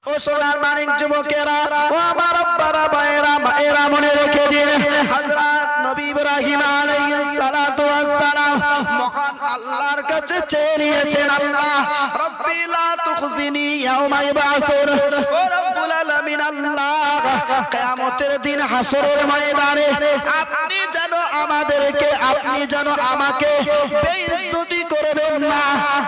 ও সোনার মানিক যুবকেরা, ও আমার আব্বারা ভাইয়েরা মায়েরা, মনে রেখে দিন হযরত নবী ইব্রাহিম আলাইহিস সালাতু ওয়াস সালাম মহান আল্লাহর কাছে চেয়ে নিয়েছেন, আল্লাহ রব্বি লা তুখজিনি ইয়াওমা ইবাসুন। ও রব্বুল আলামিন, আল্লাহ কিয়ামতের দিন হাসরের ময়দানে আপনি যেন আমাদেরকে, আপনি যেন আমাকে বেইজ্জতি করবেন না।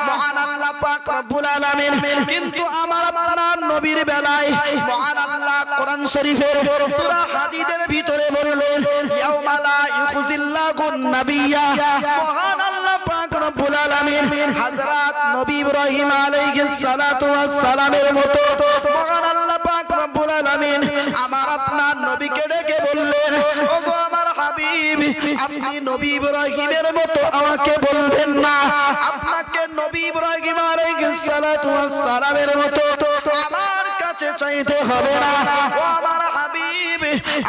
মহান আল্লাহ পাক রব্বুল আলামিন কিন্তু আমার আপনার নবীর বেলায় মহান আল্লাহ কোরআন শরীফের সূরা হাদীদের ভিতরে বললেন ইয়াউমা লা ইউখিজিল্লাহুন নাবিয়্যা। মহান আল্লাহ পাক রব্বুল আলামিন হযরত নবী ইব্রাহিম আলাইহিস সালাতু ওয়াস সালামের মতো মহান আল্লাহ পাক রব্বুল আলামিন আমার আপনার নবীকে ডেকে বললেন, ওগো আমার হাবিব, আপনি নবী ইব্রাহিমের মতো আমাকে বলবেন না, আপনাকে নবী ইব্রাহিম আলাইহিস সালাতু ওয়াস সালামের মতো আমার কাছে চাইতে হবে না। ও আমার হাবিব,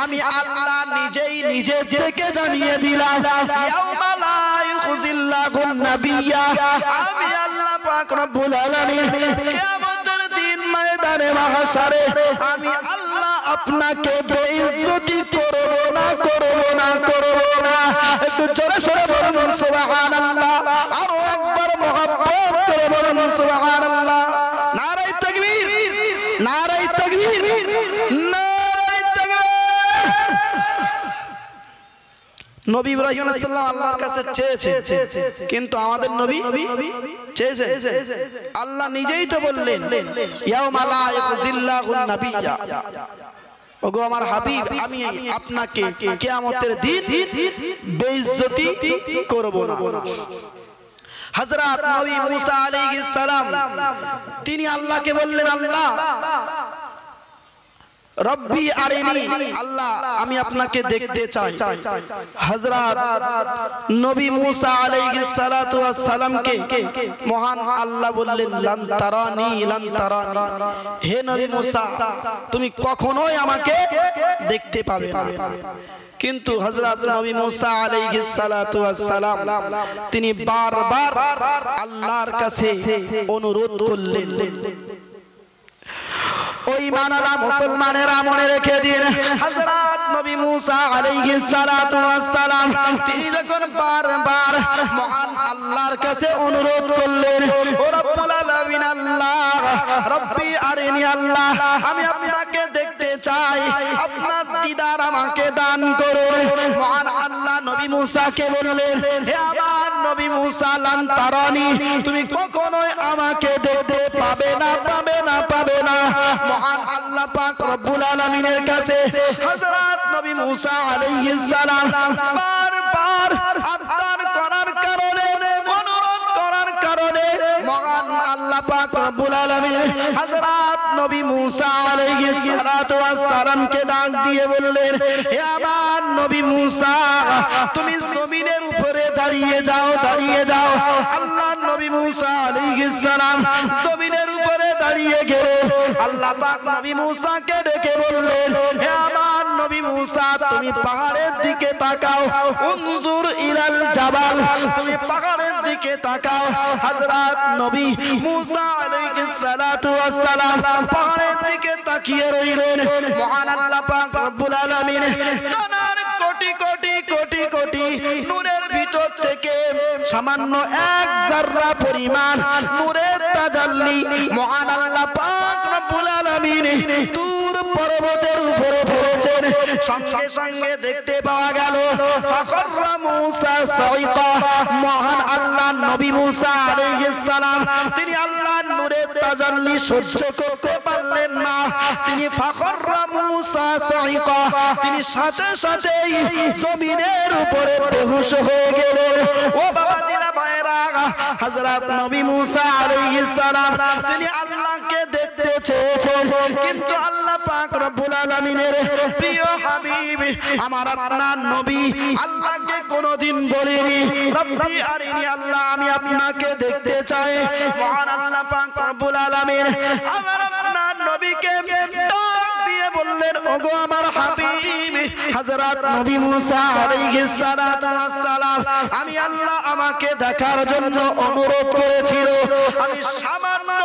আমি আল্লাহ নিজেই নিজে থেকে জানিয়ে দিলাম ইয়াউমা লা ইউখিজিল্লাহুন নাবিয়্যা। আমি আল্লাহ পাক রব্বুল আলামিন কিয়ামতের দিন ময়দানে মাহশারে আমি আল্লাহ আপনাকে বেইজ্জতি করব না, করব না, করব না। একটু জোরে সোরে বলুন সুবহানাল্লাহ, আরো একবার মুহাব্বত করে বলুন সুবহানাল্লাহ। নারায়ে তাকবীর, নারায়ে তাকবীর, নারায়ে তাকবীর। নবী ইব্রাহিম আলাইহিস সালাম আল্লাহর কাছে চেয়েছেন, কিন্তু আমাদের নবী চেয়েছেন, আল্লাহ নিজেই তো বললেন ইয়াউমা লা ইউখিজিল্লাহুন নাবিয়্যা। ওগো আমার হাবিব, আমি আপনাকে কিয়ামতের দিন বেইজ্জতি করব না। হযরত নবী মুসা আলাইহিস সালাম তিনি আল্লাহকে বললেন, আল্লাহ রব্বি আরিনি, আল্লাহ আমি আপনাকে দেখতে চাই। হযরত নবী মুসা আলাইহিস সালাতু ওয়াস সালামকে মহান আল্লাহ বললেন লান তারানি, লান তারানি, হে নবী মুসা তুমি কখনোই আমাকে দেখতে পাবে না। কিন্তু হযরত নবী মুসা আলাইহিস সালাতু ওয়াস সালাম তিনি বারবার আল্লাহর কাছে অনুরোধ করলেন। ওই মানালা মুসলমানেরা মনে রেখে দিন হযরত নবী মুসা আলাইহিস সালাতু ওয়াস সালাম তিনি যখন বারবার মহান আল্লাহর কাছে অনুরোধ করলেন, ও রব্বুল আলামিন, আল্লাহ রব্বি আরিনি, আল্লাহ আমি আপনাকে দেখতে চাই, আপনার দিদার আমাকে দান করুন। মহান আল্লাহ নবী মুসাকে বললেন, হে আমার নবী মুসা লান তারানি, তুমি কখনোই আমাকে দেখতে পাবে না, পাবে না, পাবে না। মহান আল্লাহ পাক রব্বুল আলামিনের কাছে হযরত নবী মুসা আলাইহিস সালাম বারবার আবদার করার কারণে, অনুরোধ করার কারণে মহান আল্লাহ পাক রব্বুল আলামিন হযরত নবী মুসা আলাইহিস সালাতু ওয়াস সালামকে ডাক দিয়ে বললেন, হে আমার নবী মুসা তুমি জমিনের উপরে দাঁড়িয়ে যাও, দাঁড়িয়ে যাও। আল্লাহ নবী মুসা আলাইহিস সালাম জমিনের উপরে দাঁড়িয়ে গেলেন। আল্লাহ পাক নবী মুসাকে ডেকে বললেন, হে আমার নবী মুসা তুমি পাহাড়ের দিকে তাকাও, উনজুর ইলাল জাবাল, তুমি পাহাড়ের দিকে তাকাও। হযরত নবী মুসা আলাইহিস সালাতু ওয়াস সালাম পাহাড়ের দিকে তাকিয়ে রইলেন। মহান আল্লাহ পাক রব্বুল আলামিন তার কোটি কোটি কোটি কোটি নূরের ভিতর থেকে সামান্য এক যাররা পরিমাণ নূরের তাজাল্লি মহান আল্লাহ পাক রব্বুল আলামিন তুর পর্বতের উপরে পড়েছেন। সঙ্গে সঙ্গে দেখতে পাওয়া গেল ফাখরা মুসা সাইকা, মহান আল্লাহ নবী মুসা আলাইহিস সালাম তিনি আল্লাহর নূরের তাজাল্লি সহ্য করতে পারলেন না, তিনি ফাখরা মুসা সাইকা, তিনি সাথে সাথেই জমিনের উপরে বেহুশ হয়ে গেলেন। ও বাবা দিনা ভাইরা, হযরত নবী মুসা আলাইহিস সালাম তিনি আল্লাহকে দেখতে চেয়েছেন, কিন্তু আল্লাহ পাক রব্বুল আলামিনের প্রিয় হাবিব আমার আপনার নবী আল্লাহকে কোনোদিন বলেনি রব্বি আরিনি, আল্লাহ আমি আপনাকে দেখতে চাই। মহান আল্লাহ পাক রব্বুল আলামিন আমার আপনার নবীকে ডাক দিয়ে বললেন, ওগো আমার হাবিব হযরত নবী মুসা আলাইহিস সালাতু ওয়াস সালাম আমি আল্লাহ আমাকে দেখার জন্য অনুরোধ করেছিল, আমি সামান্য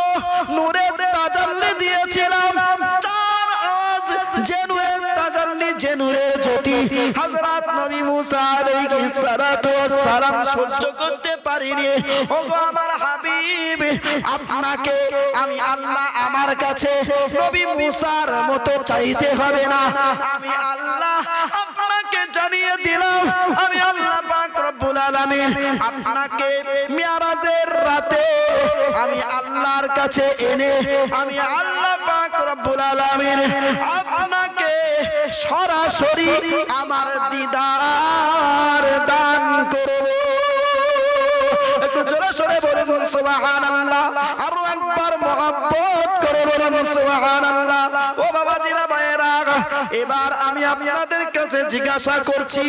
নূরের তাজাল্লি দিয়েছিলাম, সালাম সহ্য করতে পারিনি। ওগো আমার হাবিব, আপনাকে আমি আল্লাহ আমার কাছে নবী মুসার মতো চাইতে হবে না। আমি আল্লাহ আপনাকে জানিয়ে দিলাম, আমি আল্লাহ পাক রব্বুল আলামিন আপনাকে মিরাজের রাতে আমি আল্লাহর কাছে এনে আমি আল্লাহ পাক রব্বুল আলামিন আপনাকে সরাসরি আমার দিদার দান করব। একটু জোরে সরে বলেন সুবহানাল্লাহ, আরো একবার মহব্বত করে বলেন সুবহানাল্লাহ। ও বাবাজিরা ভাইয়েরা, এবার আমি আপনাদের কাছে জিজ্ঞাসা করছি,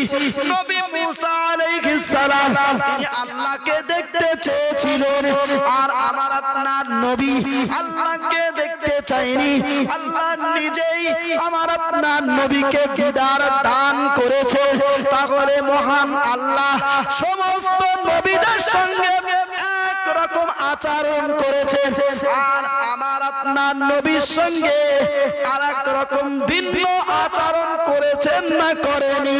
নবী মুসা আলাইহিস সালাম তিনি আল্লাহকে দেখতে চেয়েছিলেন, আর আমার আপনার নবী আল্লাহকে দেখতে চাইনি। আল্লাহ নিজেই আমার আপনার নবীকে দিদার দান করেছে। তাহলে মহান আল্লাহ সমস্ত নবীদের সঙ্গে একরকম আচরণ করেছেন, আর আমার আপনার নবীর সঙ্গে আরেক রকম ভিন্ন আচরণ করেছেন না করেনি?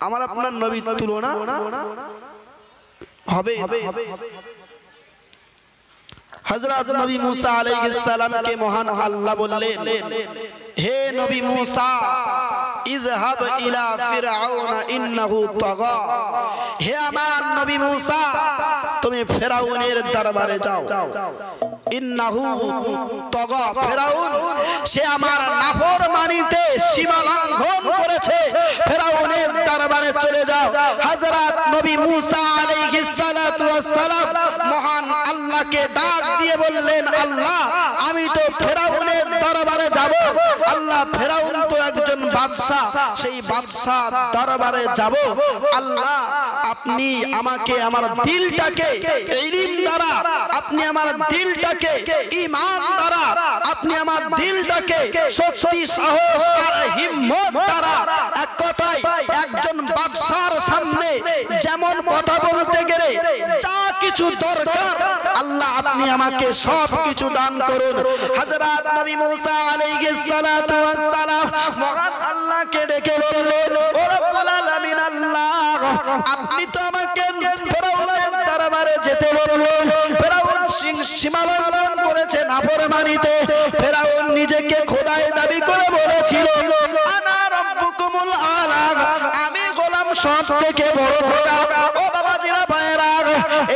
আমার আপনার নবীর তুলনা হবে। হযরত নবী মুসা আলাইহিস সালামকে মহান আল্লাহ বললেন, হে নবী মুসা, ইযহাব ইলা ফিরআউনা ইন্নাহু তাগা। হে আমার নবী মুসা, তুমি ফিরআউনের দরবারে যাও। ইন্নাহু তাগা, ফিরআউন সে আমার নাফরমানিতে সীমা লঙ্ঘন করেছে। ফিরআউনের দরবারে চলে যাও। হযরত নবী মুসা আলাইহিস সালাতু ওয়াস সালাম মহান আল্লাহকে ডাক দিয়ে বললেন, আল্লাহ আমি তো ফিরআউনের দরবারে যাব। আল্লাহ, ফিরআউন তো একজন বাদশা, সেই বাদশা দরবারে যাব। আল্লাহ আপনি আমাকে আমার দিলটাকে ইলম দ্বারা, আপনি আমার দিলটাকে ঈমান দ্বারা, আপনি আমার দিলটাকে শক্তি সাহস আর হিম্মত দ্বারা, এক কথায় একজন বাদশার সামনে যেমন কথা বলতে গেলে যা কিছু দরকার আল্লাহ আপনি আমাকে সব কিছু দান করুন। হযরত নবী মুসা আলাইহিস সালাতু ওয়াস সালাম মহান আল্লাহকে ডেকে বললেন, ও রব্বুল আলামিন আল্লাহ, আপনি তো আমাকে ফিরআউনের দরবারে যেতে বললেন। ফিরআউন সীমা লঙ্ঘন করেছে নাফরমানিতে। ফিরআউন নিজেকে খোদাই দাবি করে বলেছিল, আনা রাব্বুকুমুল আলা, আমি গোলাম সব থেকে বড় খোদা। ও বাবাজিরা ভাইয়েরা,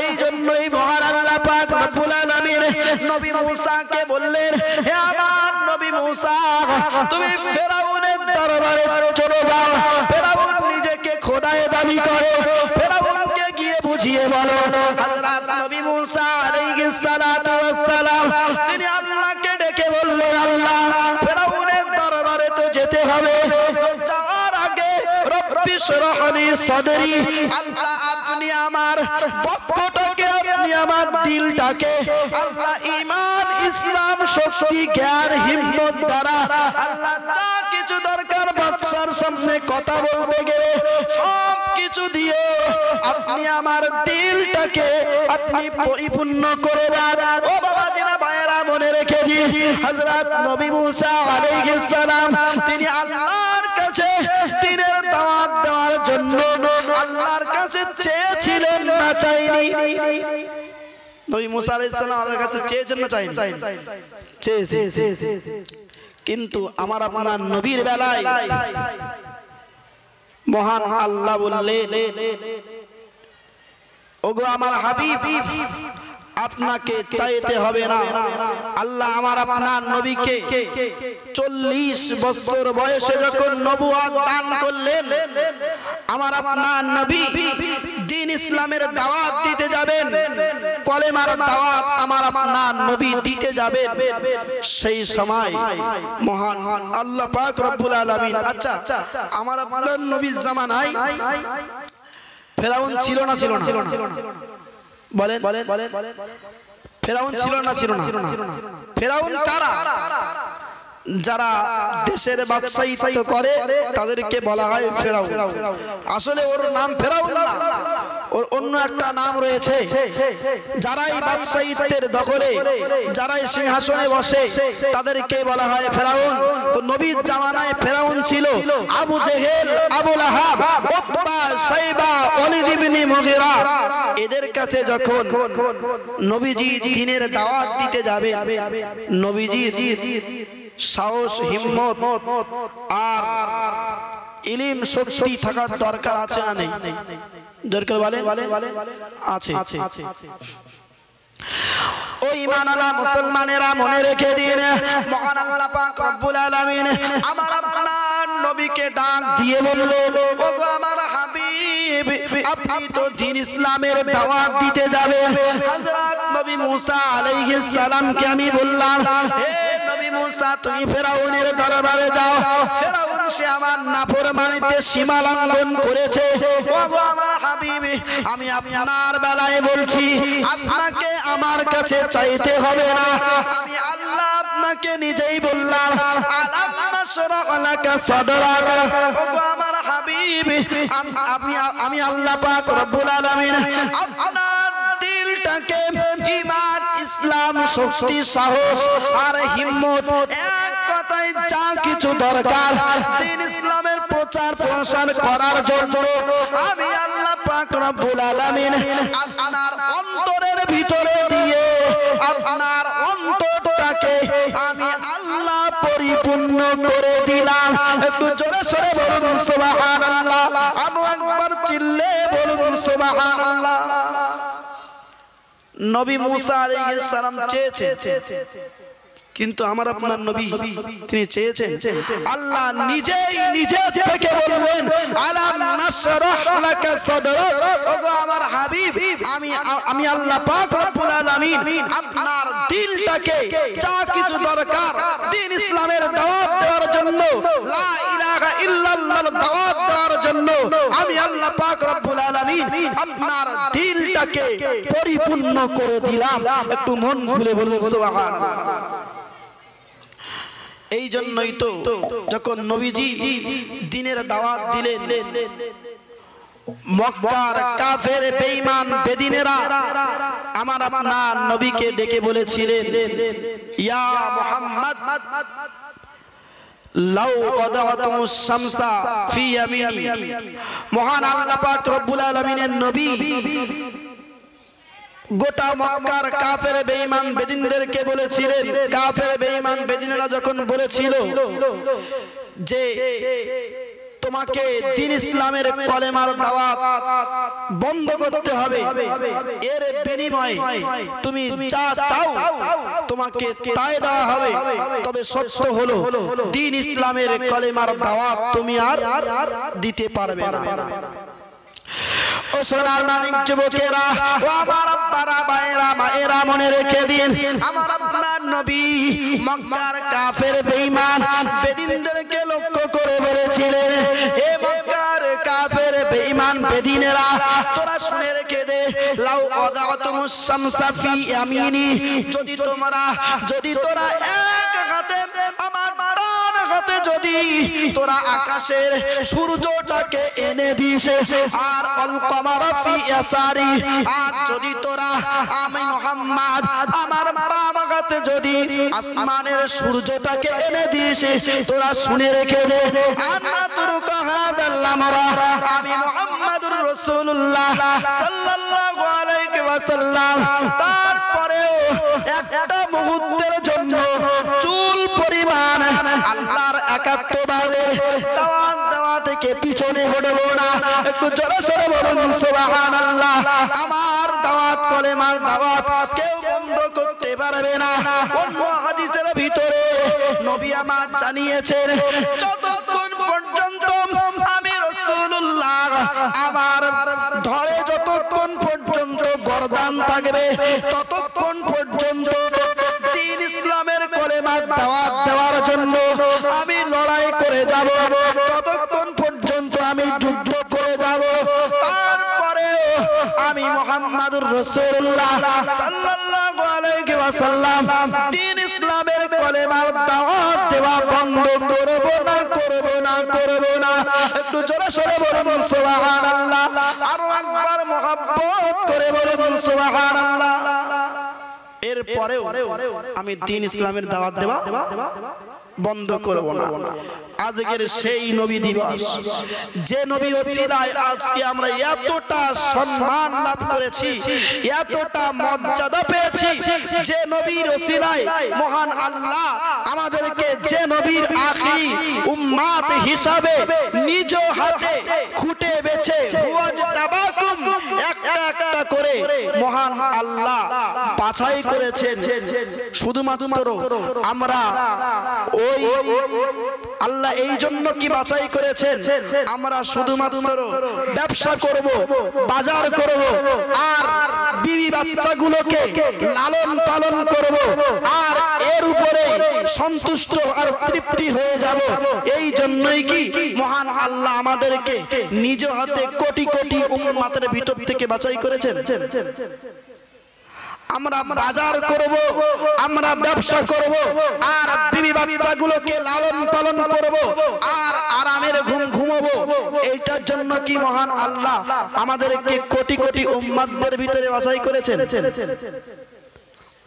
এই জন্যই মহান আল্লাহ পাক রব্বুল আলামিন নবী মুসাকে বললেন, হে আমার নবী মুসা, তুমি ফিরআউনের দরবারে চলে যাও। ফিরআউন নিজেকে খোদাই দাবি করে, ফিরআউনকে গিয়ে বুঝিয়ে বলো। হযরত নবী মুসা আলাইহিস সালাতু ওয়াস সালাম তিনি আল্লাহকে ডেকে বললেন, আল্লাহ ফিরআউনের দরবারে তো যেতে হবে, তো যাওয়ার আগে রব্বি শরহ লি সাদরি, আল্লাহ আপনি আমার বক্ষটাকে, আপনি আমার দিলটাকে আল্লাহ ঈমান ইসলাম শক্তি জ্ঞান হিম্মত দ্বারা আল্লাহ যা কিছু দরকার বাদশার সামনে কথা বলতে গেলে সব কিছু দিয়ে আপনি আমার দিলটাকে আপনি পরিপূর্ণ করে দেন। ও বাবাজিরা ভাইয়েরা, মনে রেখে দিন, হযরত নবী মুসা আলাইহিস সালাম তিনি আল্লাহর কাছে দ্বীনের দাওয়াত দেওয়ার জন্য আল্লাহর কাছে চেয়েছিলেন না চাইনি? নবী মুসা আলাইহিস সালাম আল্লাহর কাছে চেয়েছেন না চাইনি? চেয়েছে। কিন্তু আমার আপনার নবীর বেলায় মহান আল্লাহ বললেন, ওগো আমার হাবিব, আপনাকে চাইতে হবে না। আল্লাহ আমার আপনার নবীকে 40 বছর বয়সে যখন নবুয়ত দান করলেন, আমার আপনার নবী দ্বীন ইসলামের দাওয়াত দিতে যাবেন, কলেমার দাওয়াত আমার আপনার নবী দিতে যাবেন। সেই সময় মহান আল্লাহ পাক রব্বুল আলামিন, আচ্ছা আমার আপনার নবীর জামানায় ফিরআউন ছিল না? ছিল না? বলেন, ফিরআউন ছিল না? ছিল না? ফিরআউন কারা? যারা দেশের বাদশাহিত্ব করে তাদেরকে বলা হয় ফিরআউন। আসলে ওর নাম ফিরআউন না, ওর অন্য একটা নাম রয়েছে। যারাই বাদশাহিত্বের দখলে, যারাই সিংহাসনে বসে, তাদেরকে বলা হয় ফেরাউন। তো নবীর জামানায় ফেরাউন ছিল আবু জেহেল, আবু লাহাব, উতবা, শাইবা, ওয়ালিদ ইবনে মুগীরা। এদের কাছে যখন নবীজি দ্বীনের দাওয়াত দিতে যাবে, নবীজির সাহস, হিম্মত আর ইলম শক্তি থাকার দরকার আছে না নেই? দরকার বলেন আছে। ও ঈমানওয়ালা মুসলমানেরা মনে রেখে দিন, মহান আল্লাহ পাক রব্বুল আলামিন আমার আপনার নবীকে ডাক দিয়ে বলল, ওগো আমার হাবিব, আপনি তো দ্বীন ইসলামের দাওয়াত দিতে যাবেন। হযরত নবী মুসা আলাইহিস সালামকে আমি বললাম, হে নবী মুসা, তুমি ফেরাউনের দরবারে যাও। ফেরাউন সে আমার নাফরমানিতে সীমা লঙ্ঘন করেছে। ওগো আমার হাবিব, আমি আপনার বেলায় বলছি, আপনাকে আমার কাছে চাইতে হবে না, আমি আল্লাহ আপনাকে নিজেই বললাম, আলাম নাশরাহ লাকা সাদরাক। ওগো আমার হাবিব, আমি আল্লাহ পাক রব্বুল আলামিন আপনার দিলটাকে ঈমান, ইসলাম, শক্তি, সাহস আর হিম্মত, এক কথায় যা কিছু দরকার দ্বীন ইসলামের প্রচার প্রসার করার জন্য আমি আল্লাহ পাক রব্বুল আলামিন আপনার অন্তরের ভিতরে দিয়ে আপনার অন্তরটাকে আমি আল্লাহ পরিপূর্ণ করে দিলাম। একটু জোরে সরে বলুন সুবহানাল্লাহ, আরো একবার চিল্লে বলুন সুবহানাল্লাহ। নবী মুসা আলাইহিস সালাম চেয়েছেন, কিন্তু আমার আপনার নবী তিনি চেয়েছেন, আল্লাহ নিজেই নিজে থেকে বললেন, আলাম নাশরাহ লাকা সাদরাক। ওগো আমার হাবিব, আমি আল্লাহ পাক রব্বুল আলামিন আপনার দিলটাকে যা কিছু দরকার দ্বীন ইসলামের দাওয়াত দেওয়ার জন্য, লা ইলাহা ইল্লাল্লাহর দাওয়াত দেওয়ার জন্য আমি আল্লাহ পাক রব্বুল আলামিন আপনার দিলটাকে পরিপূর্ণ করে দিলাম। একটু মন খুলে বলুন সুবহানাল্লাহ। এই জন্যই তো যখন নবীজি দ্বীনের দাওয়াত দিলেন, মক্কার কাফের বেঈমান বেদিনেরা আমার আপনার নবীকে ডেকে বলেছিলেন, ইয়া মুহাম্মদ, লাউ ওয়াদাতুমুশ শামসা ফি ইয়ামিনি। মহান আল্লাহ পাক রব্বুল আলামিনের নবী গোটা মক্কার কাফের বেঈমান বেদিনদেরকে বলেছিলেন, কাফের বেঈমান বেদিনেরা যখন বলেছিল যে তোমাকে দ্বীন ইসলামের কলেমার দাওয়াত বন্ধ করতে হবে, এর বিনিময়ে তুমি যা চাও তোমাকে তাই দেওয়া হবে, তবে সত্য হলো দ্বীন ইসলামের কলেমার দাওয়াত তুমি আর দিতে পারবে না। ও সোনার মানিক যুবকেরা, ও আমার আব্বারা, ভাইয়েরা, মায়েরা মনে রেখে দিন, আমার আপনার নবী মক্কার কাফের বেঈমান বেদিনদেরকে লক্ষ্য করে বলেছিলেন, হে মক্কার কাফের বেঈমান বেদিনেরা, তোরা শুনে রেখে দে, লাউ ওয়াদাতুমুশ শামসা ফি ইয়ামিনি, যদি তোরা এক হাতে আমার ডান হাতে যদি তোরা আকাশের সূর্যটাকে এনে দিস, আর অল কমারা ফি ইয়াসারি, আর যদি তোরা আমি মুহাম্মদ আমার বাম হাতে যদি আসমানের সূর্যটাকে এনে দিস, তোরা শুনে রেখে দে, আন্না তুরকা হাদাল আমরা, আমি মুহাম্মদুর রাসূলুল্লাহ সাল্লাল্লাহু আলাইহি ওয়াসাল্লাম তারপরেও একটা মুহূর্তের জন্য চুল পরিমাণ আল্লাহর একাত্মবাদের দাওয়াত থেকে পিছনে হটব না। একটু জোরে সরে বলুন সুবহানাল্লাহ। আমার দাওয়াত, কলেমার দাওয়াত কেউ বন্ধ করতে পারবে না। অন্য হাদিসের ভিতরে নবী আমার জানিয়েছেন, যতক্ষণ পর্যন্ত আমি রাসূলুল্লাহ আমার ধরে যতক্ষণ পর্যন্ত গর্দান থাকবে, ততক্ষণ পর্যন্ত দ্বীন ইসলামের কলেমার দাওয়াত দেওয়ার জন্য আমি লড়াই করে যাব, ততক্ষণ পর্যন্ত আমি যুদ্ধ করে যাব। তারপরে আমি মুহাম্মদুর রাসূলুল্লাহ সাল্লাল্লাহু আলাইহি ওয়াসাল্লাম দ্বীন ইসলামের কলেমার দাওয়াত দেওয়া বন্ধ করব না। একটু জোরে সোরে বলুন সুবহানাল্লাহ, আরো একবার মহব্বত করে বলুন সুবহানাল্লাহ। এরপরেও আমি দ্বীন ইসলামের দাওয়াত দেওয়া বন্ধ করব না। আজকের সেই নবী দিবস, যে নবীর ওসিলায় আজকে আমরা এতটা সম্মান লাভ করেছি, এতটা মর্যাদা পেয়েছি, যে নবীর ওসিলায় মহান আল্লাহ আমাদেরকে যে নবীর আখিরি উম্মাত হিসাবে নিজ হাতে খুঁটে বেছে ওয়াজতাবাকুম একটা একটা করে মহান আল্লাহ বাছাই করেছেন। শুধুমাত্র আমরা ওই আল্লাহ এই জন্য কি বাছাই করেছেন, আমরা শুধুমাত্র ব্যবসা করব, বাজার করব, আর বিবি বাচ্চাগুলোকে লালন পালন করব, আর এর উপরে সন্তুষ্ট আর তৃপ্তি হয়ে যাব, এই জন্যই কি মহান আল্লাহ আমাদেরকে নিজ হাতে কোটি কোটি উম্মতের ভিতর থেকে বাছাই করেছেন। আমরা বাজার করব, আমরা ব্যবসা করব, আর বিবি বাচ্চাগুলোকে লালন পালন করব, আর আরামের ঘুম ঘুমাবো, এইটার জন্য কি মহান আল্লাহ আমাদেরকে কোটি কোটি উম্মতদের ভিতরে বাছাই করেছেন।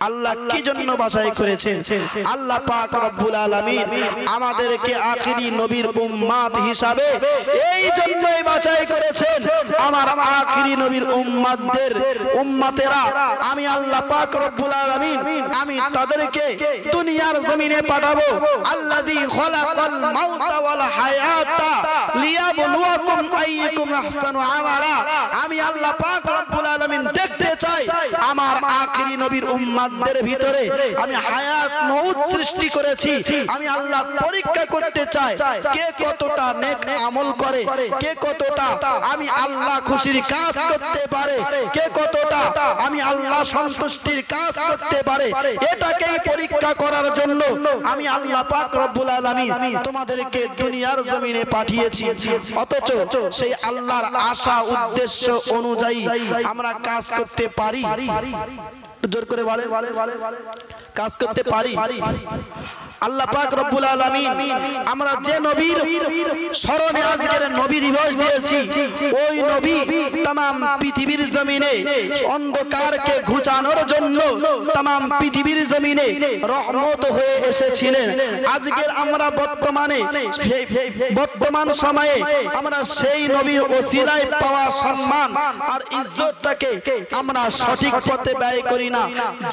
আল্লাহ কি জন্য বাছাই করেছেন? আল্লাহ পাক রব্বুল আলামিন আমাদেরকে আখিরি নবীর উম্মত হিসাবে এই জন্যই বাছাই করেছেন। আমার আখিরি নবীর উম্মতেরা আমি আল্লাহ পাক রব্বুল আলামিন আমি তাদেরকে দুনিয়ার জমিনে পাঠাবো। আল্লাযী খালাকাল মাউতা ওয়াল হায়াতা লিয়াবলুয়াকুম আইয়ুকুম আহসানু আমালা। আমি আল্লাহ পাক রব্বুল আলামিন দেখতে চাই আমার আখিরি নবীর উম্মত ভিতরে আমি হায়াত মউত সৃষ্টি করেছি। আমি আল্লাহ পরীক্ষা করতে চাই কে কতটা নেক আমল করে, কে কতটা আমি আল্লাহ খুশির কাজ করতে পারে, কে কতটা আমি আল্লাহ সন্তুষ্টির কাজ করতে পারে। এটাকেই পরীক্ষা করার জন্য আমি আল্লাহ পাক রব্বুল আলামিন তোমাদেরকে দুনিয়ার জমিনে পাঠিয়েছি। অথচ সেই আল্লাহর আশা উদ্দেশ্য অনুযায়ী আমরা কাজ করতে পারি? জোর করে বলে কাজ করতে পারি? আল্লাহ পাক রব্বুল আলামিন আমরা যে নবীর স্মরণে আজকের নবী দিবস দিয়েছি, ওই নবী तमाम পৃথিবীর জমিনে অন্ধকারকে ঘুচানোর জন্য तमाम পৃথিবীর জমিনে রহমত হয়ে এসেছিলেন। আজকের আমরা বর্তমান সময়ে আমরা সেই নবীর ওসিলায় পাওয়া সম্মান আর ইজ্জতটাকে আমরা সঠিক পথে ব্যয় করি না।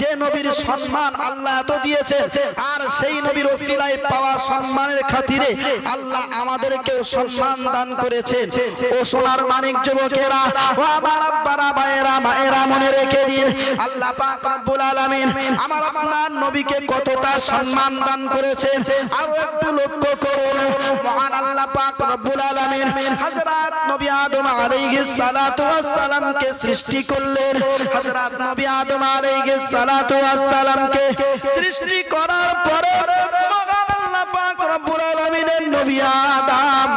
যে নবীর সম্মান আল্লাহ এত দিয়েছেন, আর সেই নবীর ওসিলায় পাওয়া সম্মানের খাতিরে আল্লাহ আমাদেরকে সম্মান দান করেছেন। ও সোনার মানিক যুবকেরা, ও আমার আব্বারা ভাইয়েরা মায়েরা, মনে রেখে দিন আল্লাহ পাক রব্বুল আলামিন আমার আপনার নবীকে কতটা সম্মান দান করেছেন। আরো একটু লক্ষ্য করুন, মহান আল্লাহ পাক রব্বুল আলামিন হযরত নবী আদম আলাইহিস সালাতু ওয়াস সালামকে সৃষ্টি করলেন। হযরত নবী আদম আলাইহিস সালাতু ওয়াস সালামকে সৃষ্টি করার পরে মহান আল্লাহ পাক রব্বুল আলামিনের নবী আদম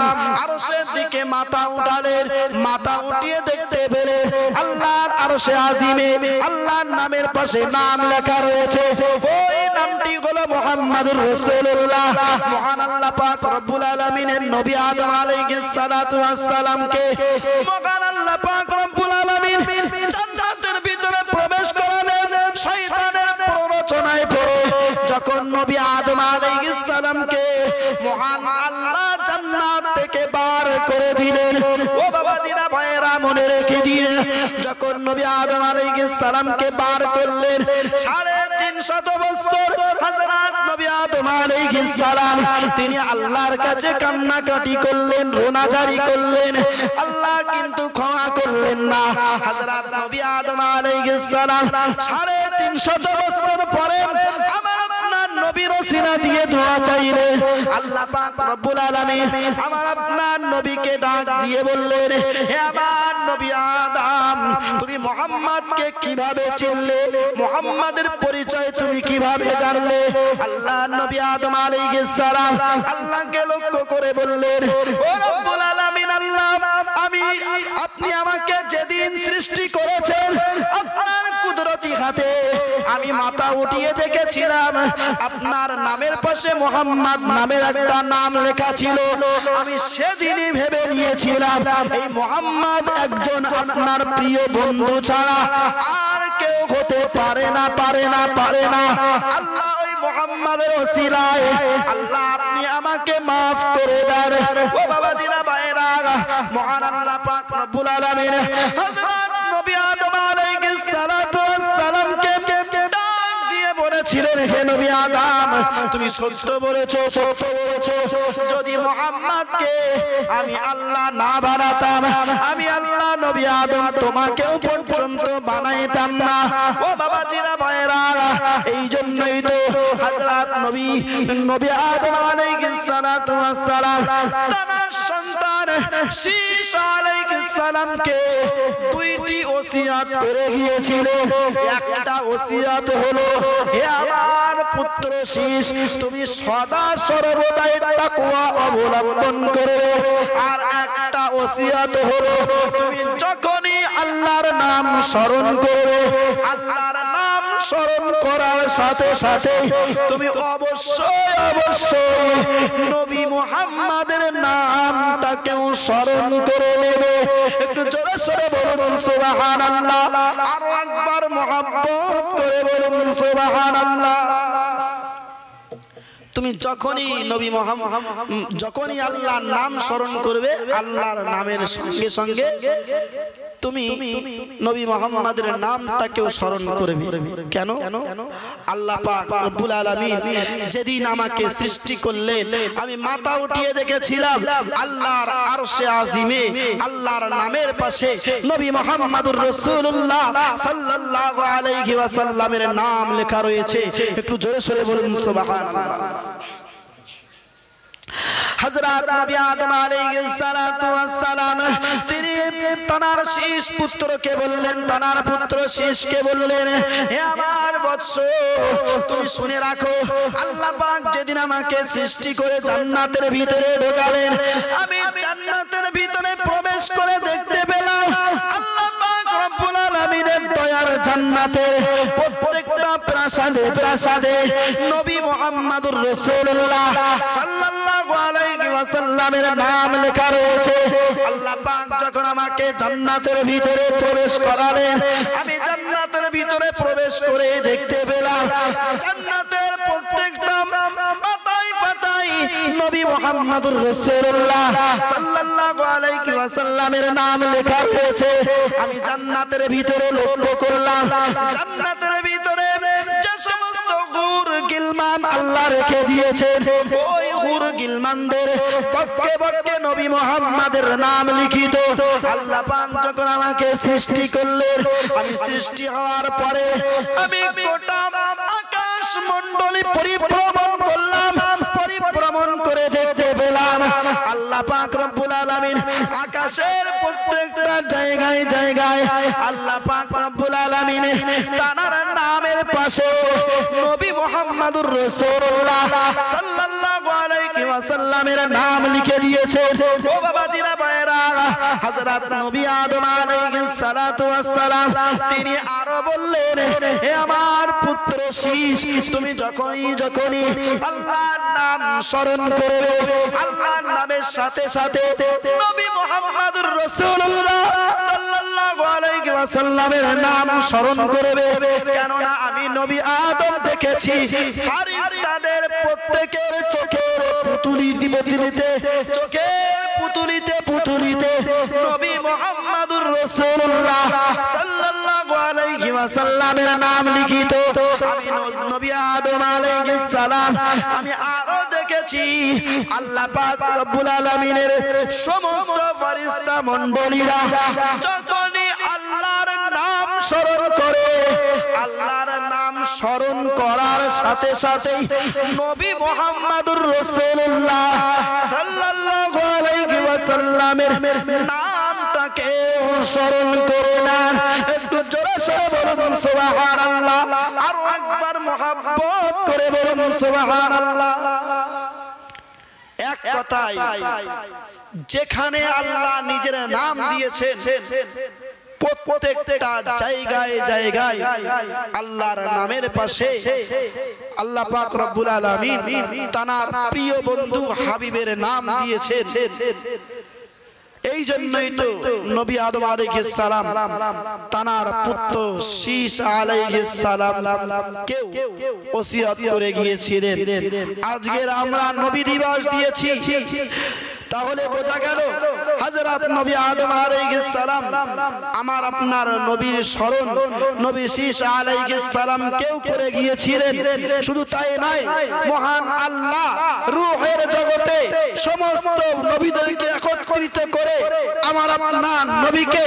আরশের দিকে মাথা উঠালেন। মাথা উঠিয়ে দেখতে পেলেন আল্লাহর আরশে আজিমে আল্লাহর নামের পাশে নাম লেখা রয়েছে। ওই নামটি হলো মুহাম্মাদুর রাসূলুল্লাহ। মহান আল্লাহ পাক রব্বুল আলামিনের নবী আদম আলাইহিস সালাতু ওয়াস সালামকে মহান আল্লাহ পাক রব্বুল আলামিন জান্নাতের ভিতরে প্রবেশ করালেন। শয়তানের প্ররোচনায় পড়ে যখন নবী আদম আলাইহিস সালামকে মহান আল্লাহ জান্নাত থেকে বার করে দিলেন, ও বাবাজিরা ভাইয়েরা মনে রেখে দিয়ে যখন নবী আদম আলাইহিস সালামকে বার করলেন, 350 বছর হযরত নবী আদম আলাইহিস সালাম তিনি আল্লাহর কাছে কান্নাকাটি করলেন, রোনাজারি করলেন। আল্লাহ কিন্তু ক্ষমা করলেন না। হযরত নবী আদম আলাইহিস সালাম 350 বছর পরে আমার আপনার নবীর ওসিলা দিয়ে দোয়া চাইলেন। আল্লাহ পাক রব্বুল আলামিন আমার আপনার নবীকে ডাক দিয়ে বললেন, হে আমার নবী আদম, তুমি মুহাম্মদকে কিভাবে চিনলে? মুহাম্মাদের পরিচয় তুমি কিভাবে জানলে? আল্লাহ নবী আদম আলাইহিস সালাম আল্লাহকে লক্ষ্য করে বললেন, ও রব্বুল আলামিন আল্লাহ, আপনি আমাকে যেদিন সৃষ্টি করেছেন আপনার কুদরতি হাতে আমি মাথা উঠিয়ে দেখেছিলাম আপনার নামের পাশে মোহাম্মদ নামের একটা নাম লেখা ছিল। আমি সেদিনই ভেবে নিয়েছিলাম এই মোহাম্মদ একজন আপনার প্রিয় বন্ধু ছাড়া আর কেউ হতে পারে না, পারে না, পারে না। আল্লাহ ওই মোহাম্মদের ওসিলায় আল্লাহ আপনি আমাকে মাফ করে দেন। ও বাবা দিনা ভাইরা, মহান আল্লাহ পাক রব্বুল আলামিন হযরত নবী আদম আলাইহিস সালাতু ওয়াস সালামকে ডাক দিয়ে বলেছিলেন, হে নবী আদম তুমি সত্য বলেছো, সত্য বলেছো। যদি মুহাম্মদকে আমি আল্লাহ না বানাতাম, আমি আল্লাহ নবী আদম তোমাকেও পর্যন্ত বানাইতাম না। ও বাবা জিরা ভাইরা, এই জন্যই তো হযরত নবী আদম আলাইহিস সালাতু ওয়াস সালাম তার সন্তান শীশ আলাইহিস সালামকে দুইটি ওসিয়ত করে গিয়েছিলেন। একটা ওসিয়ত হলো, হে আমার পুত্র শীশ তুমি সদা সর্বদাই তাকওয়া অবলম্বন করবে। আর একটা ওসিয়ত হলো, তুমি যখনই আল্লাহর নাম স্মরণ করবে, আল্লাহর নাম স্মরণ করার সাথে সাথে তুমি অবশ্যই অবশ্যই নবী মুহাম্মাদের নামটাকেও স্মরণ করে নেবে। একটু জোরে সোরে বলুন সুবহানাল্লাহ, আরো একবার মহব্বত করে বলুন সুবহানাল্লাহ। তুমি যখনই নবী মুহাম্মদ যখনই আল্লাহর নাম স্মরণ করবে, আল্লাহর নামের সঙ্গে সঙ্গে তুমি নবী মুহাম্মাদের নামটাকেও স্মরণ করবে। কেন? আল্লাহ পাক রব্বুল আলামিন যেদিন আমাকে সৃষ্টি করলেন, আমি মাথা উঠিয়ে দেখেছিলাম আল্লাহর আরশে আজিমে আল্লাহর নামের পাশে নবী মুহাম্মদুর রাসূলুল্লাহ সাল্লাল্লাহু আলাইহি ওয়াসাল্লামের নাম লেখা রয়েছে। একটু জোরে সোরে বলুন সুবহানাল্লাহ। হযরত নবী আদম আলাইহিস সালাতু ওয়াস সালাম তিনি তার শীষ পুত্রকে বললেন, তার পুত্র শীষকে বললেন, হে আমার বৎস তুমি শুনে রাখো, আল্লাহ পাক যেদিন আমাকে সৃষ্টি করে জান্নাতের ভিতরে ঢোকালেন, আমি জান্নাতের ভিতরে প্রবেশ করে দেখতে পেলাম আল্লাহ পাক রব্বুল আলামিনের দয়ার জান্নাতে প্রত্যেকটা প্রাসাদে প্রাসাদে নবী মুহাম্মদুর রাসূলুল্লাহ সাল্লাল্লাহু আলাইহি ওয়াসাল্লামের নাম লেখা রয়েছে। আল্লাহ পাক যখন আমাকে জান্নাতের ভিতরে প্রবেশ করালেন, আমি জান্নাতের ভিতরে প্রবেশ করে দেখতে পেলাম জান্নাতের প্রত্যেকটা পাতায় পাতায় নবী মুহাম্মদুর রাসূলুল্লাহ সাল্লাল্লাহু আলাইহি ওয়াসাল্লামের নাম লেখা রয়েছে। আমি জান্নাতের ভিতরে লক্ষ্য করলাম জান্নাতের ভিতরে যে সমস্ত হুর গিলমান আল্লাহ রেখে দিয়েছেন, ওই হুর গিলমানদের পক্ষে পক্ষে নবী মুহাম্মাদের নাম লিখিত। আল্লাহ পাক যখন আমাকে সৃষ্টি করলেন, আমি সৃষ্টি হওয়ার পরে আমি গোটা আকাশ মণ্ডলী পরিভ্রমণ করলাম, পরিভ্রমণ করে দেখতে পেলাম আল্লাহ পাক রব্বুল আলামিন আকাশের প্রত্যেকটা জায়গায় জায়গায় আল্লাহ পাক রব্বুল আলামিন তার নামের পাশে নবী মুহাম্মদুর রাসূলুল্লাহ সাল্লাল্লাহু আলাইহি ওয়াসাল্লামের নাম লিখে দিয়েছে। ও বাবা জিরা ভাইরা, হযরত নবী আদম আলাইহিস সালাতু ওয়াস সালাম তিনি আরো বললেন, হে আমার পুত্র শীষ তুমি যখনই আল্লাহর নাম স্মরণ করবে, আল্লাহর নামের সাথে সাথে নবী মুহাম্মদুর রাসূলুল্লাহ সাল্লাল্লাহু আলাইহি ওয়াসাল্লামের নাম স্মরণ করবে। কেননা আমি নবী আদম দেখেছি ফেরেশতাদের প্রত্যেকের চোখের পুতুলিতে চোখের পুতুলিতে নবী মুহাম্মদুর রাসূলুল্লাহ সাল্লাল্লাহু আলাইহি ওয়াসাল্লামের নাম লিখিত। আমি নবী আদম আলাইহিস সালাম আমি আরো দেখেছি আল্লাহ পাক রব্বুল আলামিনের সমস্ত ফেরেশতা মণ্ডলীরা যখনই আল্লাহর নাম স্মরণ করে, আল্লাহর নাম স্মরণ করার সাথে সাথেই নবী মুহাম্মদুর রাসূলুল্লাহ সাল্লাল্লাহু আলাইহি ওয়াসাল্লামের নামটাকে স্মরণ করে নেন। একটু জোরে সোরে বলুন সুবহানাল্লাহ, আর একবার মহব্বত করে বলুন সুবহানাল্লাহ। এক কথায় যেখানে আল্লাহ নিজের নাম দিয়েছেন প্রত্যেকটা জায়গায় জায়গায় আল্লাহর নামের পাশে আল্লাহ পাক রব্বুল আলামিন তার প্রিয় বন্ধু হাবিবের নাম দিয়েছেন। এই জন্যই তো নবী আদম আলাইহিস সালাম তার পুত্র শীশ আলাইহিস সালাম কেউ ওসিয়ত করে গিয়েছিলেন। আজকের আমরা নবী দিবস দিয়েছি, তাহলে বোঝা গেল হযরত নবী আদম আলাইহিস সালাম আমার আপনার নবীর স্মরণ নবী শীশ আলাইহিস সালাম কেউ করে গিয়েছিলেন। শুধু তাই নয়, মহান আল্লাহ রূহের জগতে সমস্ত নবীদেরকে একত্রিত করে আমার আপনার নবীকে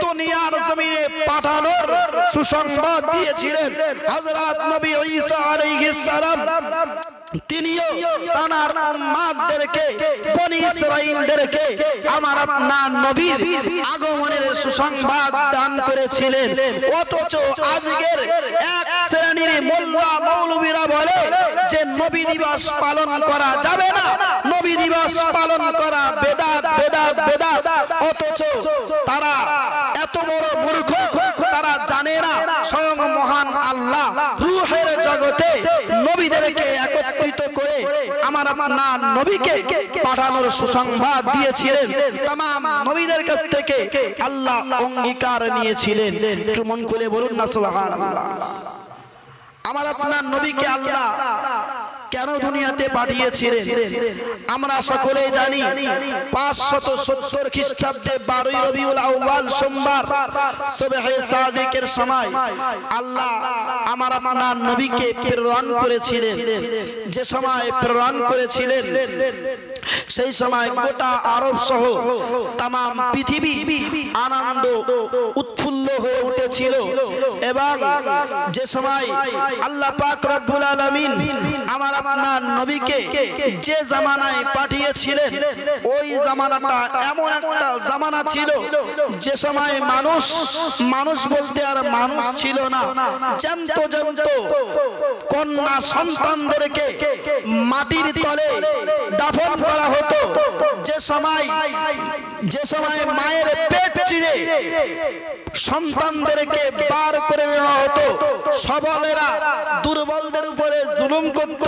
দুনিয়ার জমিনে পাঠানোর সুসংবাদ দিয়েছিলেন। হযরত নবী ঈসা আলাইহিস সালাম তিনিও তার উম্মতদেরকে বনি ইসরাঈলদেরকে আমার আপনার নবীর আগমনের সুসংবাদ দান করেছিলেন। অথচ আজকের এক শ্রেণীর মোল্লা মৌলবীরা বলে যে নবী দিবস পালন করা যাবে না, নবী দিবস পালন করা বেদাত বেদাত বেদাত। অথচ তারা এত বড় মূর্খ, তারা জানে না স্বয়ং মহান আল্লাহ রূহের জগতে নবীদেরকে একত্রিত করে আমার আপনার নবীকে পাঠানোর সুসংবাদ দিয়েছিলেন। तमाम নবীদের কাছ থেকে আল্লাহ অঙ্গীকার নিয়েছিলেন। একটু মন খুলে বলুন না সুবহানাল্লাহ। আমার আপনার নবীকে আল্লাহ কেন দুনিয়াতে পাঠিয়েছিলেন আমরা সকলেই জানি। 570 খ্রিস্টাব্দে 12 রবিউল আউয়াল সোমবার সুবহে সাদিকের সময় আল্লাহ আমার আপনার নবীকে প্রেরণ করেছিলেন। যে সময় প্রেরণ করেছিলেন সেই সময় গোটা আরব সহ तमाम পৃথিবী আনন্দ উৎফুল্ল হয়ে উঠেছিল। এবং যে সময় আল্লাহ পাক রব্বুল আলামিন আমার আপনার নবীকে যে জামানায় পাঠিয়েছিলেন ওই জামানাটা এমন একটা জামানা ছিল যে সময় মানুষ বলতে আর মানুষ ছিল না। জ্যান্ত জ্যান্ত কন্যা সন্তানদেরকে মাটির তলে দাফন করা হতো। যে সময় মায়ের পেট চিরে সন্তানদেরকে বার করে নেওয়া হতো। সবলেরা দুর্বলদের উপরে জুলুম করত।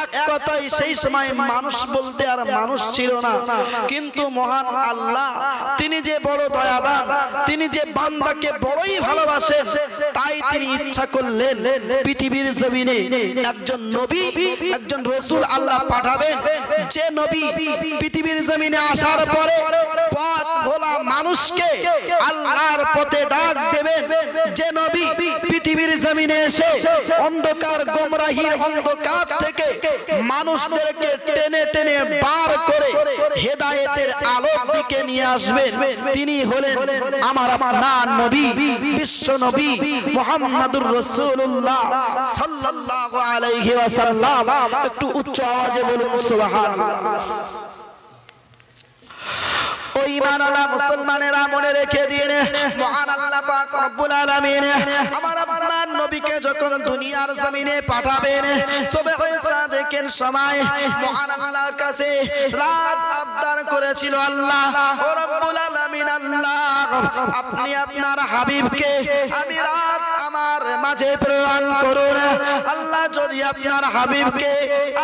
এক কথায় সেই সময় মানুষ বলতে আর মানুষ ছিল না। কিন্তু মহান আল্লাহ তিনি যে বড় দয়াবান, তিনি যে বান্দাকে বড়ই ভালোবাসেন, তাই তিনি ইচ্ছা করলেন পৃথিবীর জমিনে একজন নবী একজন রাসূল আল্লাহ পাঠাবেন। যে নবী পৃথিবীর জমিনে আসার পরে পথ ভোলা মানুষকে আল্লাহর পথে ডাক দেবেন। যে নবী পৃথিবীর জমিনে এসে অন্ধকার গোমরাহির অন্ধকার থেকে মানুষদেরকে টেনে টেনে বার করে হেদায়েতের আলোর দিকে নিয়ে আসবেন, তিনি হলেন আমার আপনার নবী বিশ্ব নবী মুহাম্মাদুর রাসূলুল্লাহ সাল্লাল্লাহু আলাইহি ওয়াসাল্লাম। একটু উচ্চ আওয়াজে বলুন সুবহানাল্লাহ। ওই ঈমানওয়ালা মুসলমানেরা মনে রেখে দিন, মহান আল্লাহ পাক রব্বুল আলামিন আমার আপনার নবীকে যখন দুনিয়ার জমিনে পাঠাবেন সুবহে সাদিকের সময় মহান আল্লাহর কাছে রাত আবদার করেছিল আল্লাহ ও রব্বুল আলামিন, আল্লাহ আপনি আপনার হাবিবকে আমি রাত আমার মাঝে প্রেরণ করুন। আল্লাহ যদি আপনার হাবিবকে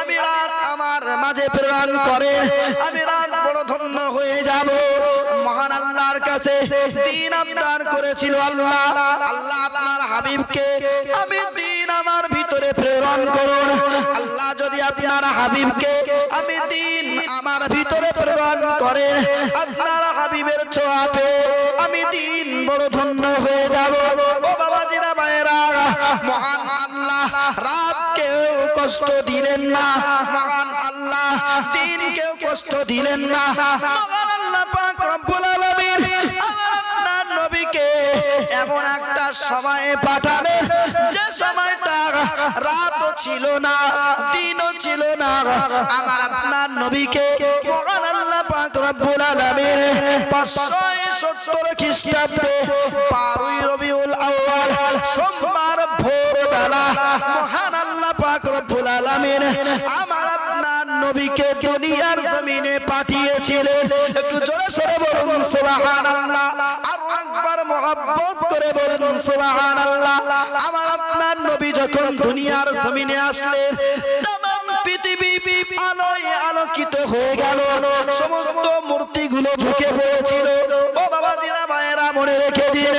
আমি রাত আমার মাঝে প্রেরণ করেন আমি রাত বড় ধন্য হয়ে যাব। মহান আল্লাহর কাছে দিন আবদার করেছিল আল্লাহ, আল্লাহ আপনার হাবিবকে আমি দিন আমার ভিতরে প্রেরণ করুন। আল্লাহ যদি আপনার হাবিবকে আমি দিন আমার ভিতরে প্রেরণ করেন আপনার হাবিবের ছোঁয়াতে আমি দিন বড় ধন্য হয়ে যাব। ও বাবাজিরা ভাইয়েরা, মহান আল্লাহ রাতকেও কষ্ট দিলেন না, মহান আল্লাহ দিনকেও কষ্ট দিলেন না। মহান আল্লাহ পাক রব্বুল আলামিন আমার আপনার নবীকে এমন একটা সময়ে পাঠালেন যে সময়টা রাতও ছিল না দিনও ছিল না। আমার আপনার নবীকে মহান আল্লাহ পাক রব্বুল আলামিন 570 খ্রিস্টাব্দে 12 রবিউল আউয়াল সোমবার ভোরবেলা মহান আল্লাহ পাক রব্বুল আলামিন আমার আপনার নবীকে দুনিয়ার জমিনে পাঠিয়েছিলেন। একটু জোরে সরে বলুন সুবহানাল্লাহ। আর একবার একবার মহব্বত করে বলেন সুবহানাল্লাহ। আমার আপনার নবী যখন দুনিয়ার জমিনে আসলেন, तमाम পৃথিবী আলোয় আলোকিত হয়ে গেল, সমস্ত মূর্তিগুলো ঝুঁকে পড়েছিল। ও বাবাজিরা ভাইয়েরা মনে রেখে দিন,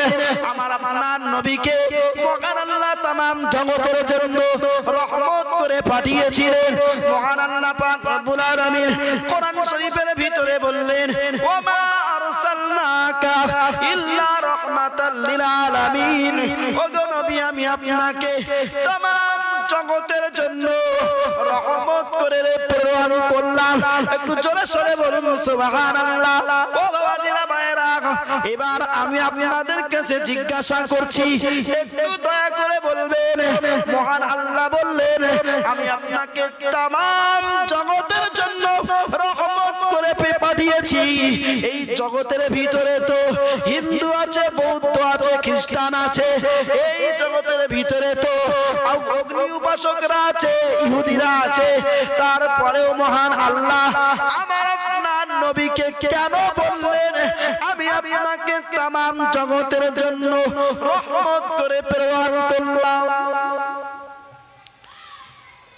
আমার আপনার নবীকে মহান আল্লাহ तमाम জগতের জন্য রহমত করে পাঠিয়েছিলেন। মহান আল্লাহ পাক রব্বুল আলামিন কোরআন শরীফের ভিতরে বললেন, ওমা আরসালনাকা ইল্লা রাহমাতাল লিল আলামিন। ওগো নবী, আমি আপনাকে तमाम জগতের জন্য রহমত করে প্রেরণ করলাম। একটু জোরে সরে বলুন সুবহানাল্লাহ। ও বাবাজিরা ভাইয়েরা, এবার আমি আপনাদের কাছে জিজ্ঞাসা করছি, একটু দয়া করে বলবেন, মহান আল্লাহ বললেন আমি আপনাকে तमाम জগতের জন্য রহমত করে পাঠিয়েছি। এই জগতের ভিতরে তো হিন্দু আছে, বৌদ্ধ আছে, খ্রিস্টান আছে, এই জগতের ভিতরে তো অগ্নি উপাসকরা আছে, ইহুদিরা আছে। তারপরেও মহান আল্লাহ আমার আপনার নবীকে কেন বললেন আমি আপনাকে तमाम জগতের জন্য রহমত করে প্রেরণ করলাম?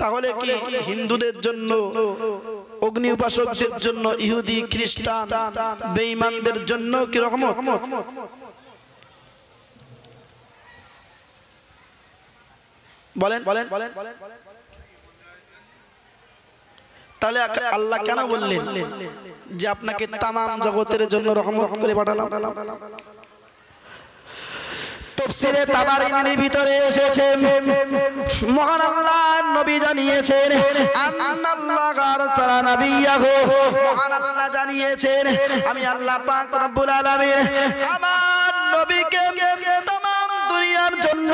তাহলে কি হিন্দুদের জন্য, অগ্নি উপাসকদের জন্য, ইহুদি খ্রিস্টান বেঈমানদের জন্য কি রহমত? বলেন বলেন। তাহলে আল্লাহ কেন বললেন যে আপনাকে तमाम জগতের জন্য রহমত করে পাঠালাম? তাফসীরে তাবারির ভিতরে এসেছে, মহান আল্লাহ নবী জানিয়েছেন, আন্নাল্লাহ আরসালা নাবিয়াহু, মহান আল্লাহ জানিয়েছেন আমি আল্লাহ পাক রব্বুল আলামিন আমার নবীকে तमाम দুনিয়ার জন্য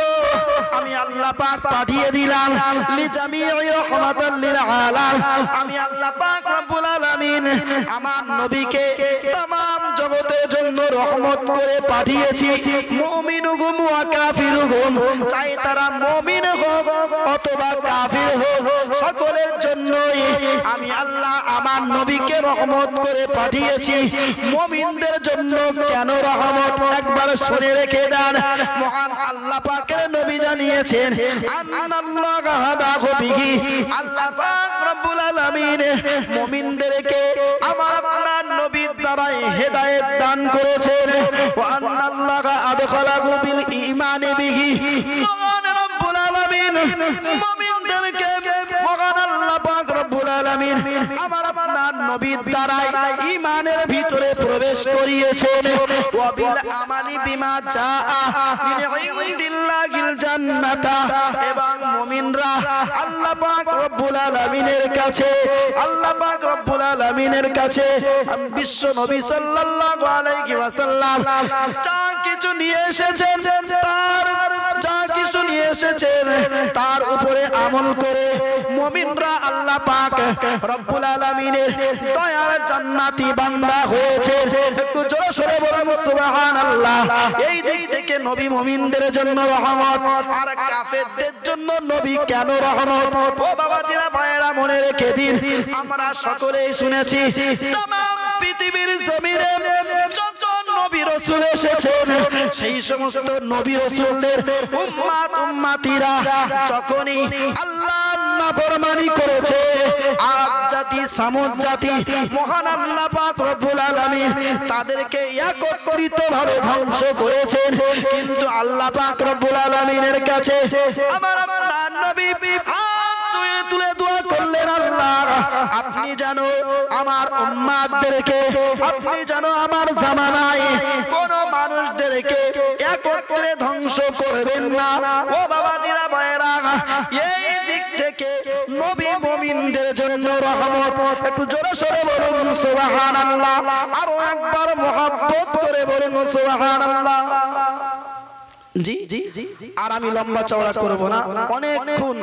আমি আল্লাহ পাক পাঠিয়ে দিলাম, লিজামিই রাহমাতাল লিল আলাম। আমি আল্লাহ পাক রব্বুল আলামিন আমার নবীকে तमाम জগতের জন্য রহমত করে পাঠিয়েছি। মুমিনুহুম ওয়া কাফিরুহুম, চাই তারা মুমিন হোক অথবা কাফির হোক, সকলের জন্যই আমি আল্লাহ আমার নবীকে রহমত করে পাঠিয়েছি। মুমিনদের জন্য কেন রহমত? একবার শুনে রেখে দেন। মহান আল্লাহ পাকের নবী জানিয়েছেন, আন্নাল্লাহ হাদাহু বিহি, আল্লাহ পাক রব্বুল আলামিন মুমিনদেরকে আমার আপনার নবীর দ্বারা হেদায়েত দান করেছেন। ওয়া আন্নাল্লাহ আদখালাহু বিল ঈমানি বিহি, মহান রব্বুল আলামিন মুমিনদেরকে মহান আল্লাহ পাক রব্বুল আলামিন আমার আপনার নবীর দ্বারা ঈমানের ভিতরে প্রবেশ করিয়েছেন। ওয়া বিল আমালি বিমা জাআ মিন ইনদিল্লাহিল জান্নাতা, এবং মুমিনরা আল্লাহ পাক রব্বুল আলামিনের কাছে, আল্লাহ পাক রব্বুল আলামিনের কাছে বিশ্ব নবী সাল্লাল্লাহু আলাইহি ওয়াসাল্লাম যা কিছু নিয়ে এসেছেন, তার উপরে আমল করে মুমিনরা আল্লাহ পাক রব্বুল আলামিনের দয়ার জান্নাতি বান্দা হয়েছে। একটু জোরে সরে বলুন সুবহানাল্লাহ। এই দিক থেকে নবী মুমিনদের জন্য রহমত, আর কাফেরদের জন্য নবী কেন রহমত? ও বাবাজিরা ভাইয়েরা মনে রেখে দিন, আমরা সকলেই শুনেছি तमाम পৃথিবীর জমিনে যত নবী রাসূল এসেছেন, সেই সমস্ত নবী রাসূলদের উম্মত উম্মতিরা যখনই আল্লাহর নাফরমানি করেছে, আদ জাতি সামুদ জাতি, মহান আল্লাহ পাক রব্বুল আলামিন তাদেরকে একত্রিতভাবে ধ্বংস করেছেন। কিন্তু আল্লাহ পাক রব্বুল আলামিনের কাছে আমার আপনার নবী তুলে দোয়া করলেন, আল্লাহ আপনি জানো আমার উম্মতদেরকে, আপনি জানো আমার জামানায় কোন মানুষদেরকে একত্রে ধ্বংস করবেন না। ও বাবাজিরা ভাইয়েরা, এই দিক থেকে নবী মুমিনদের জন্য রহমত। একটু জোরে সরে বলুন সুবহানাল্লাহ, আরো একবার মহব্বত করে বলুন সুবহানাল্লাহ। জি জি, আর আমি লম্বা চওড়া করব না, অনেকক্ষণ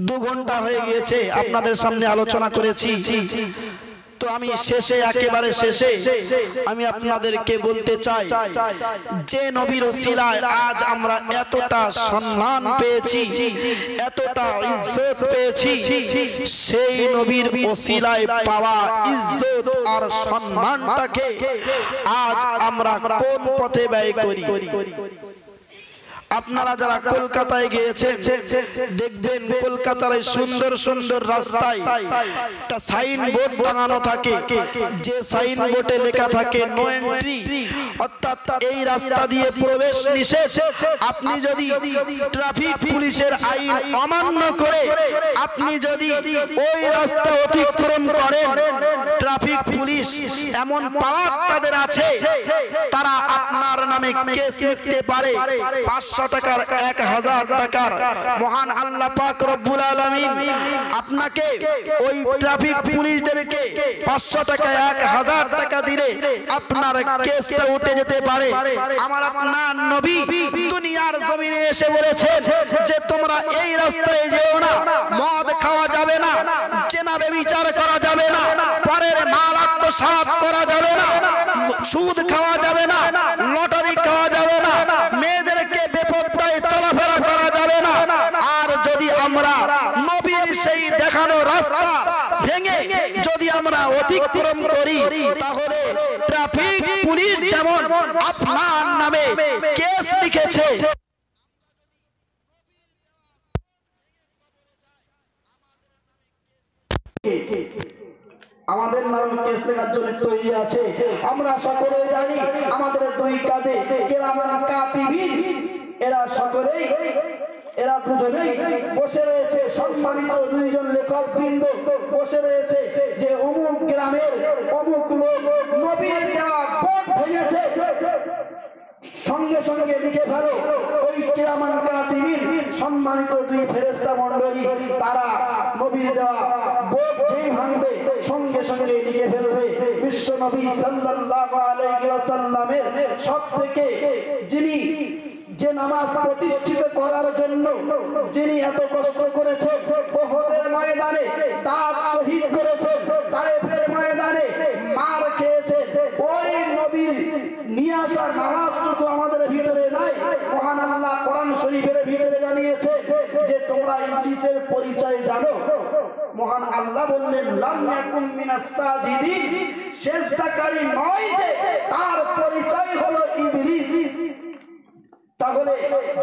2 ঘন্টা হয়ে গিয়েছে আপনাদের সামনে আলোচনা করেছি। তো আমি শেষে, একেবারে শেষে আমি আপনাদেরকে বলতে চাই, যে নবীর ওসিলায় আজ আমরা এতটা সম্মান পেয়েছি, এতটা এতটা ইজ্জত পেয়েছি, সেই নবীর ওসিলায় পাওয়া ইজ্জত আর সম্মানটাকে আজ আমরা কোন পথে ব্যয় করি? আপনারা যারা কলকাতায় গিয়েছেন দেখবেন কলকাতার এই সুন্দর সুন্দর রাস্তায় একটা সাইনবোর্ড টাঙানো থাকে, যে সাইনবোর্ডে লেখা থাকে নো এন্ট্রি, অর্থাৎ এই রাস্তা দিয়ে প্রবেশ নিষেধ। আপনি যদি ট্রাফিক পুলিশের আইন অমান্য করে আপনি যদি ওই রাস্তা অতিক্রম করেন, ট্রাফিক পুলিশ এমন পাওয়ার তাদের আছে, তারা আপনার নামে কেস লিখতে পারে। 500 টাকার 1000 টাকার। মহান আল্লাহ পাক রব্বুল আলামিন আপনাকে ওই ট্রাফিক পুলিশদেরকে 500 টাকা 1000 টাকা দিলে আপনার কেসটা উঠে যেতে পারে। আমার আপনার নবী দুনিয়ার জমিনে এসে বলেছেন যে তোমরা এই রাস্তায় যেও না, মদ খাওয়া যাবে না, জেনা ব্যভিচার করা যাবে না, পরের মাল আত্মসাৎ করা যাবে না, সুদ খাওয়া যাবে না, লটারি খাওয়া যাবে না, মেয়েদেরকে বেপরদায় চলাফেরা করা যাবে না। আর যদি আমরা নবীর সেই দেখানো রাস্তা ভেঙে যদি আমরা অতিক্রম করি, তাহলে ট্রাফিক পুলিশ যেমন আপনার নামে কেস লিখেছে, আমাদের নামে কেস লেখার জন্য তৈরি আছে। আমরা সকলে জানি আমাদের দুই কাঁধে কিরামান কাতিবিন, এরা সকলেই এরা দুজনেই বসে রয়েছে, সম্মানিত দুইজন লেখক বৃন্দ বসে রয়েছে যে অমুক গ্রামের অমুক লোক নবীর দেওয়া ভোট ভেঙেছে, সঙ্গে সঙ্গে লিখে ফেলো। ওই কিরামান কাতিবিন সম্মানিত দুই ফেরেশতা মণ্ডলী, তারা নবীর দেওয়া ভোট যেই ভাঙবে সঙ্গে সঙ্গে লিখে ফেলবে। বিশ্ব নবী সাল্লাল্লাহু আলাইহি ওয়াসাল্লামের সবথেকে যিনি যে নামাজ প্রতিষ্ঠিত করার জন্য যিনি এত কষ্ট করেছেন, উহুদের ময়দানে দাঁত শহীদ করেছেন, তায়েফের ময়দানে মার খেয়েছে, ওই নবীর নিয়ে আসা নামাজটুকু আমাদের ভিতরে নাই। মহান আল্লাহ কোরআন শরীফের ভিতরে জানিয়েছে যে তোমরা ইবলিসের পরিচয় জানো। মহান আল্লাহ বললেন লাম ইয়াকুম মিনাস সাজিদিন, সিজদাকারী নয় যে, তার পরিচয় হলো ইবলিস। তাহলে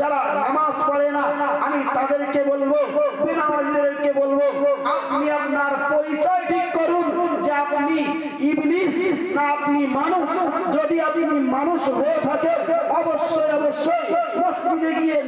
যারা নামাজ পড়ে না আমি তাদেরকে বলবো, বেনামাজিদেরকে বলবো, আপনি আপনার পরিচয় ঠিক করুন যে আপনি ইবলিস না আপনি মানুষ। যদি আপনি মানুষ হয়ে থাকেন অবশ্যই অবশ্যই মসজিদে গিয়ে